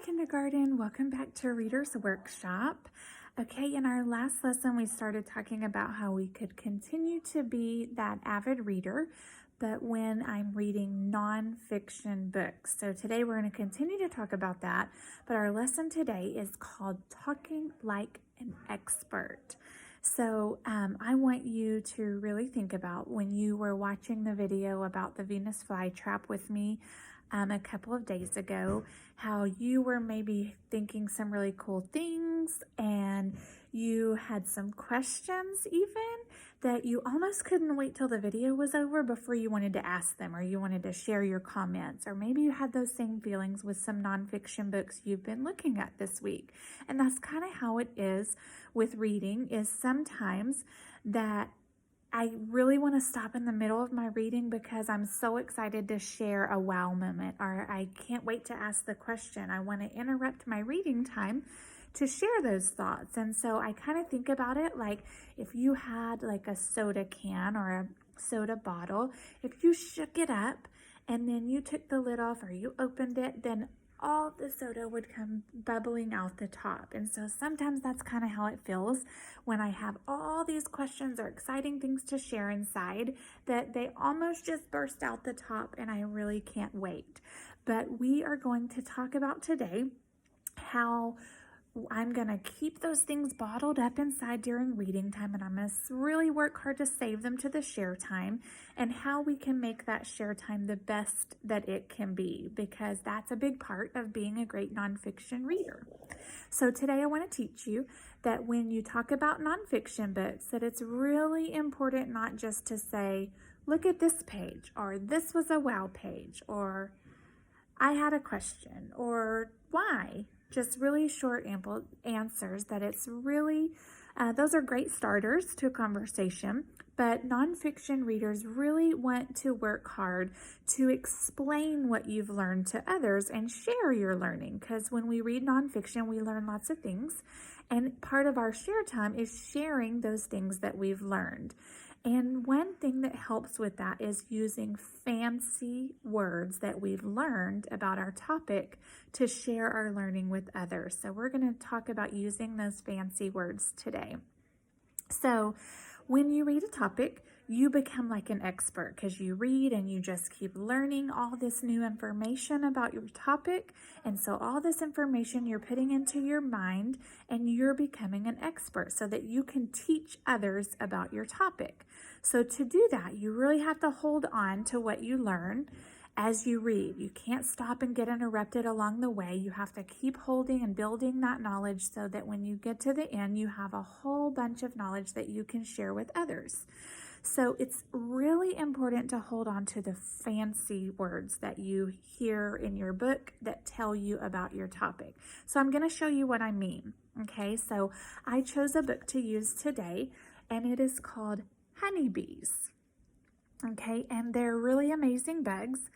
kindergarten, welcome back to Reader's Workshop. Okay, in our last lesson we started talking about how we could continue to be that avid reader, but when I'm reading nonfiction books. So today we're going to continue to talk about that, but our lesson today is called Talking Like an Expert. So I want you to really think about when you were watching the video about the Venus flytrap with me a couple of days ago, how you were maybe thinking some really cool things and you had some questions even that you almost couldn't wait till the video was over before you wanted to ask them, or you wanted to share your comments, or maybe you had those same feelings with some nonfiction books you've been looking at this week. And that's kind of how it is with reading, is sometimes that I really want to stop in the middle of my reading because I'm so excited to share a wow moment, or I can't wait to ask the question. I want to interrupt my reading time to share those thoughts. And so I kind of think about it like if you had like a soda can or a soda bottle, if you shook it up and then you took the lid off or you opened it, then all the soda would come bubbling out the top. And so sometimes that's kind of how it feels when I have all these questions or exciting things to share inside, that they almost just burst out the top and I really can't wait. But we are going to talk about today how I'm going to keep those things bottled up inside during reading time, and I'm going to really work hard to save them to the share time, and how we can make that share time the best that it can be, because that's a big part of being a great nonfiction reader. So today I want to teach you that when you talk about nonfiction books, that it's really important not just to say, look at this page, or this was a wow page, or I had a question, or why. Just really short, ample answers. That it's really, those are great starters to a conversation, but nonfiction readers really want to work hard to explain what you've learned to others and share your learning, because when we read nonfiction, we learn lots of things, and part of our share time is sharing those things that we've learned. And one thing that helps with that is using fancy words that we've learned about our topic to share our learning with others. So we're going to talk about using those fancy words today. So when you read a topic, you become like an expert because you read and you just keep learning all this new information about your topic. And so all this information you're putting into your mind and you're becoming an expert so that you can teach others about your topic. So to do that, you really have to hold on to what you learn as you read. You can't stop and get interrupted along the way. You have to keep holding and building that knowledge so that when you get to the end, you have a whole bunch of knowledge that you can share with others. So it's really important to hold on to the fancy words that you hear in your book that tell you about your topic. So I'm going to show you what I mean. Okay, so I chose a book to use today, and it is called Honeybees. Okay, and they're really amazing bugs.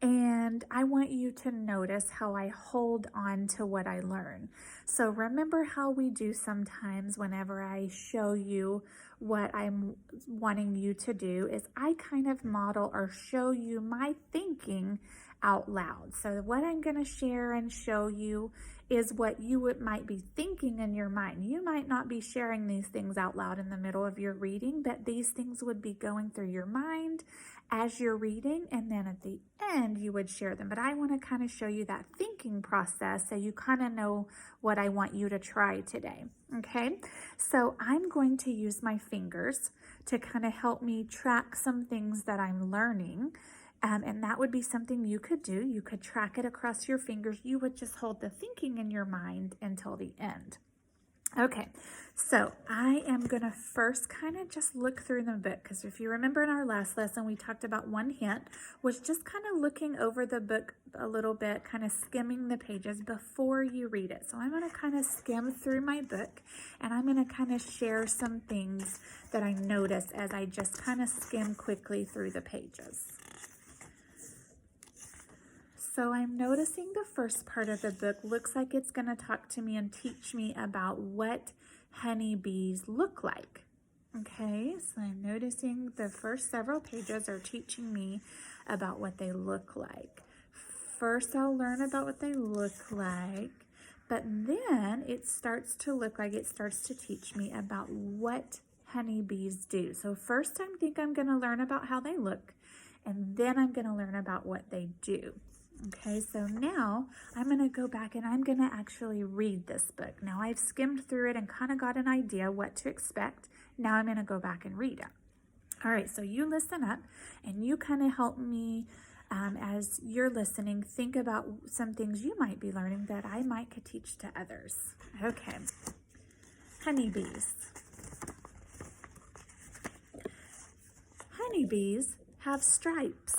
And I want you to notice how I hold on to what I learn. So remember how we do sometimes whenever I show you what I'm wanting you to do is I kind of model or show you my thinking out loud. So what I'm going to share and show you is what you might be thinking in your mind. You might not be sharing these things out loud in the middle of your reading, but these things would be going through your mind as you're reading, and then at the end you would share them. But I want to kind of show you that thinking process so you kind of know what I want you to try today. Okay, so I'm going to use my fingers to kind of help me track some things that I'm learning. And that would be something you could do. You could track it across your fingers. You would just hold the thinking in your mind until the end. Okay, so I am going to first kind of just look through the book, because if you remember in our last lesson, we talked about one hint was just kind of looking over the book a little bit, kind of skimming the pages before you read it. So I'm going to kind of skim through my book, and I'm going to kind of share some things that I notice as I just kind of skim quickly through the pages. So I'm noticing the first part of the book looks like it's going to talk to me and teach me about what honeybees look like. Okay, so I'm noticing the first several pages are teaching me about what they look like. first I'll learn about what they look like, but then it starts to look like it starts to teach me about what honeybees do. So first I think I'm going to learn about how they look, and then I'm going to learn about what they do. Okay, so now I'm going to go back and I'm going to actually read this book. Now I've skimmed through it and kind of got an idea what to expect. Now I'm going to go back and read it. All right, so you listen up and you kind of help me as you're listening, think about some things you might be learning that I might could teach to others. Okay, honeybees. Honeybees have stripes.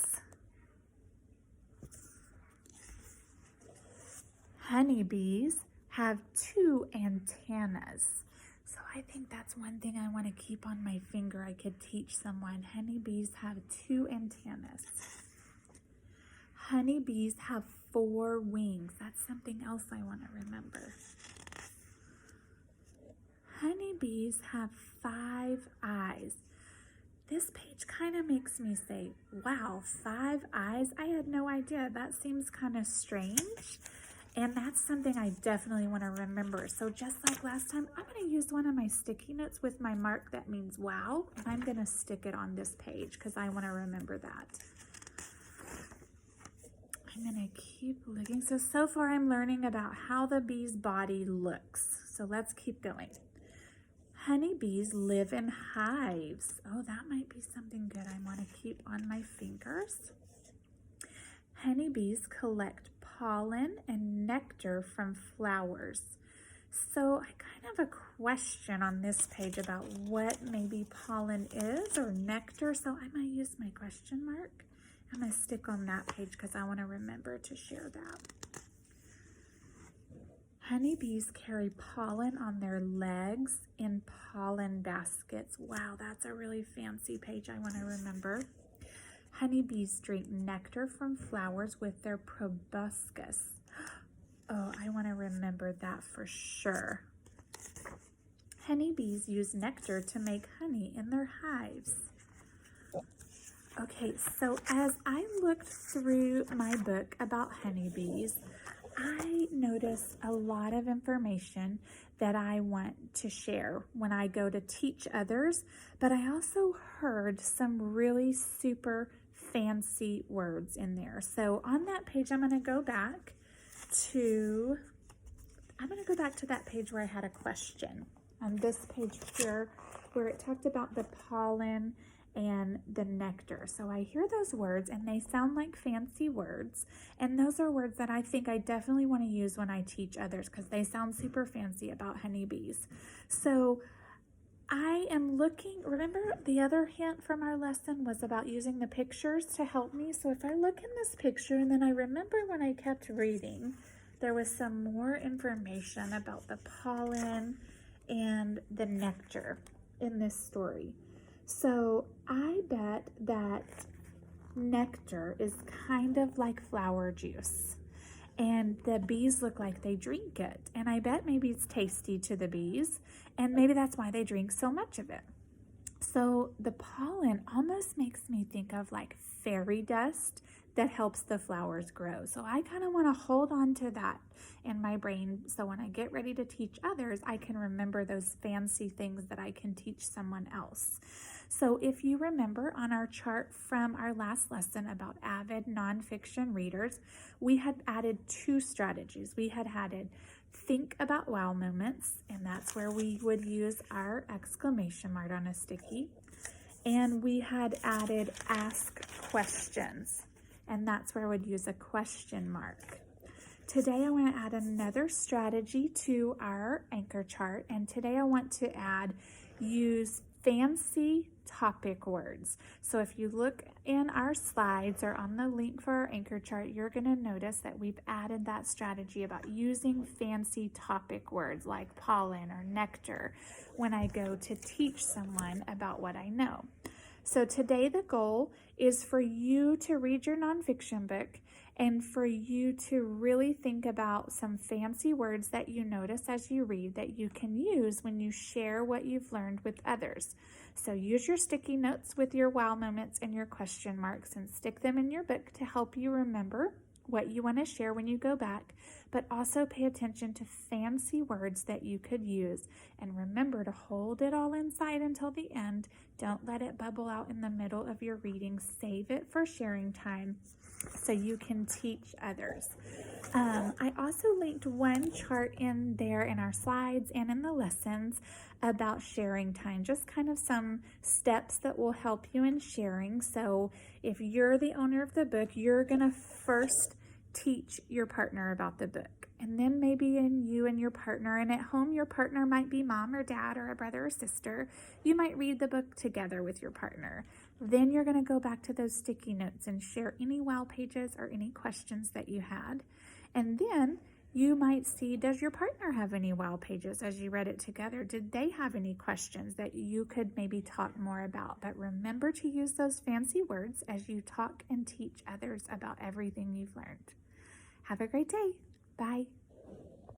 Honeybees have 2 antennas. So I think that's one thing I want to keep on my finger. I could teach someone. Honeybees have 2 antennas. Honeybees have 4 wings. That's something else I want to remember. Honeybees have 5 eyes. This page kind of makes me say, wow, 5 eyes? I had no idea. That seems kind of strange. And that's something I definitely want to remember. So just like last time, I'm going to use one of my sticky notes with my mark that means wow. And I'm going to stick it on this page because I want to remember that. I'm going to keep looking. So far I'm learning about how the bee's body looks. So let's keep going. Honeybees live in hives. Oh, that might be something good I want to keep on my fingers. Honeybees collect pollen and nectar from flowers. So I kind of have a question on this page about what maybe pollen is or nectar. So I might use my question mark. I'm going to stick on that page because I want to remember to share that. Honeybees carry pollen on their legs in pollen baskets. Wow, that's a really fancy page I want to remember. Honeybees drink nectar from flowers with their proboscis. Oh, I want to remember that for sure. Honeybees use nectar to make honey in their hives. Okay, so as I looked through my book about honeybees, I noticed a lot of information that I want to share when I go to teach others, but I also heard some really super fancy words in there. So on that page, I'm going to go back to that page where I had a question. On this page here, where it talked about the pollen and the nectar. So I hear those words and they sound like fancy words. And those are words that I think I definitely want to use when I teach others because they sound super fancy about honeybees. So I am looking, remember the other hint from our lesson was about using the pictures to help me. So if I look in this picture and then I remember when I kept reading, there was some more information about the pollen and the nectar in this story. So I bet that nectar is kind of like flower juice. And the bees look like they drink it. And I bet maybe it's tasty to the bees. And maybe that's why they drink so much of it. So the pollen almost makes me think of like fairy dust that helps the flowers grow. So I kind of want to hold on to that in my brain. So when I get ready to teach others, I can remember those fancy things that I can teach someone else. So if you remember on our chart from our last lesson about avid nonfiction readers, we had added 2 strategies. We had added think about wow moments, and that's where we would use our exclamation mark on a sticky. And we had added ask questions, and that's where I would use a question mark. Today I want to add another strategy to our anchor chart, and today I want to add use fancy topic words. So if you look in our slides or on the link for our anchor chart, you're going to notice that we've added that strategy about using fancy topic words like pollen or nectar when I go to teach someone about what I know. So today the goal is for you to read your nonfiction book and for you to really think about some fancy words that you notice as you read that you can use when you share what you've learned with others. So use your sticky notes with your wow moments and your question marks and stick them in your book to help you remember what you want to share when you go back, but also pay attention to fancy words that you could use. And remember to hold it all inside until the end. Don't let it bubble out in the middle of your reading. Save it for sharing time so you can teach others. I also linked one chart in there in our slides and in the lessons about sharing time, just kind of some steps that will help you in sharing. So if you're the owner of the book, you're going to first teach your partner about the book. And then maybe you and your partner, and at home your partner might be mom or dad or a brother or sister. You might read the book together with your partner. Then you're going to go back to those sticky notes and share any wow pages or any questions that you had. And then you might see, does your partner have any wow pages as you read it together? Did they have any questions that you could maybe talk more about? But remember to use those fancy words as you talk and teach others about everything you've learned. Have a great day. Bye.